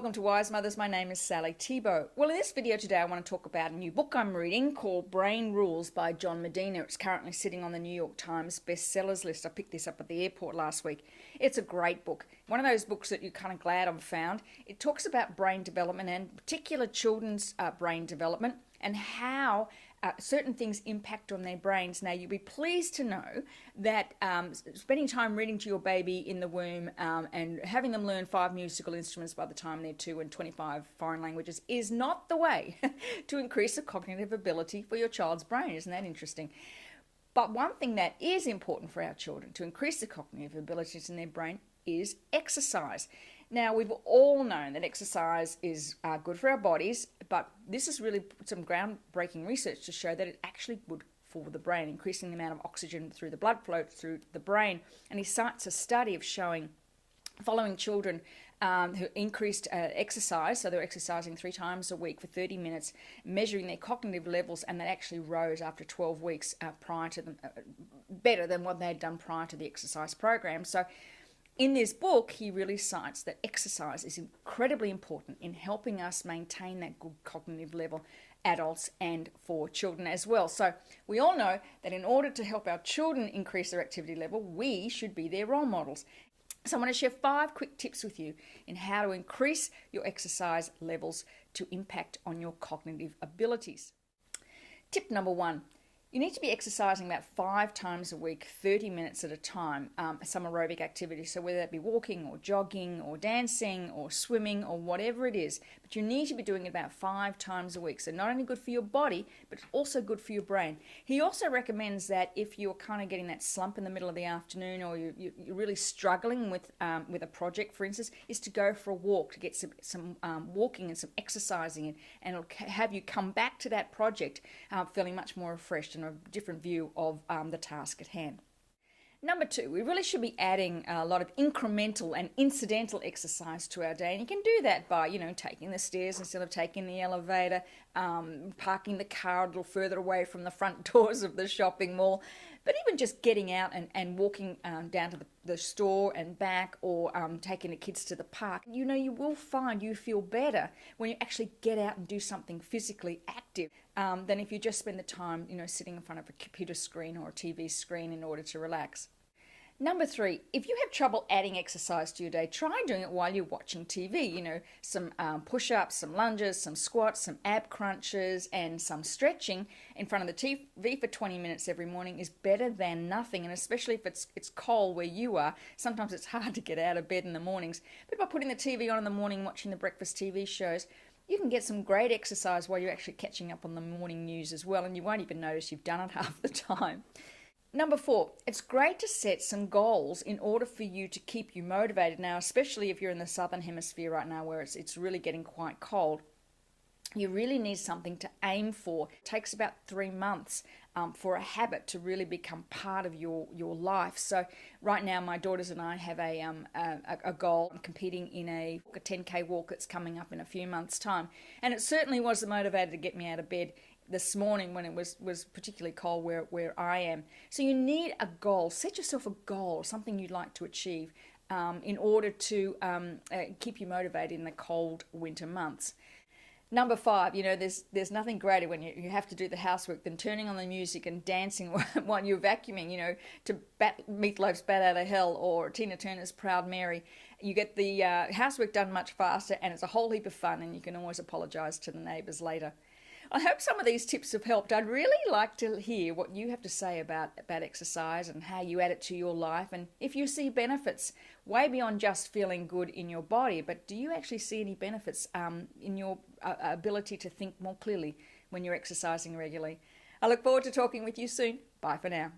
welcome to Wise Mothers. My name is Sally Thibault. Well, in this video today, I want to talk about a new book I'm reading called Brain Rules by John Medina. It's currently sitting on the New York Times bestsellers list. I picked this up at the airport last week. It's a great book. One of those books that you're kind of glad I've found. It talks about brain development and particular children's brain development and how certain things impact on their brains. Now, you'll be pleased to know that spending time reading to your baby in the womb and having them learn 5 musical instruments by the time they're 2 and 25 foreign languages is not the way to increase the cognitive ability for your child's brain. Isn't that interesting? But one thing that is important for our children to increase the cognitive abilities in their brain is exercise. Now, we've all known that exercise is good for our bodies, but this is really some groundbreaking research to show that it's actually good for the brain, increasing the amount of oxygen through the blood flow through the brain. And he cites a study of showing, following children who increased exercise, so they're exercising 3 times a week for 30 minutes, measuring their cognitive levels, and that actually rose after 12 weeks prior to them, better than what they had done prior to the exercise program. So in this book, he really cites that exercise is incredibly important in helping us maintain that good cognitive level, adults and for children as well. So we all know that in order to help our children increase their activity level, we should be their role models. So I'm going to share 5 quick tips with you in how to increase your exercise levels to impact on your cognitive abilities. Tip number 1. You need to be exercising about 5 times a week, 30 minutes at a time, some aerobic activity. So whether that be walking or jogging or dancing or swimming or whatever it is, but you need to be doing it about 5 times a week. So not only good for your body, but it's also good for your brain. He also recommends that if you're kind of getting that slump in the middle of the afternoon, or you're really struggling with a project, for instance, is to go for a walk, to get some walking and some exercising in, and it'll have you come back to that project feeling much more refreshed and a different view of the task at hand. Number 2, we really should be adding a lot of incremental and incidental exercise to our day. And you can do that by, taking the stairs instead of taking the elevator, parking the car a little further away from the front doors of the shopping mall. But even just getting out and walking down to the store and back, or taking the kids to the park, you will find you feel better when you actually get out and do something physically active than if you just spend the time, sitting in front of a computer screen or a TV screen in order to relax. Number 3, if you have trouble adding exercise to your day, try doing it while you're watching TV. Some push-ups, some lunges, some squats, some ab crunches, and some stretching in front of the TV for 20 minutes every morning is better than nothing. And especially if it's cold where you are, sometimes it's hard to get out of bed in the mornings. But by putting the TV on in the morning, watching the breakfast TV shows, you can get some great exercise while you're actually catching up on the morning news as well, and you won't even notice you've done it half the time. Number 4, it's great to set some goals in order for you to keep you motivated. Now, especially if you're in the southern hemisphere right now where it's really getting quite cold, you really need something to aim for. It takes about 3 months for a habit to really become part of your life. So right now, my daughters and I have a goal. I'm competing in a 10K walk that's coming up in a few months' time. And it certainly was the motivator to get me out of bed this morning when it was particularly cold where I am. So you need a goal. Set yourself a goal, something you'd like to achieve in order to keep you motivated in the cold winter months. Number 5, there's nothing greater when you have to do the housework than turning on the music and dancing while you're vacuuming, to Meatloaf's Bat Out of Hell or Tina Turner's Proud Mary. You get the housework done much faster, and it's a whole heap of fun, and you can always apologise to the neighbours later. I hope some of these tips have helped. I'd really like to hear what you have to say about exercise and how you add it to your life, and if you see benefits way beyond just feeling good in your body, but do you actually see any benefits in your ability to think more clearly when you're exercising regularly? I look forward to talking with you soon. Bye for now.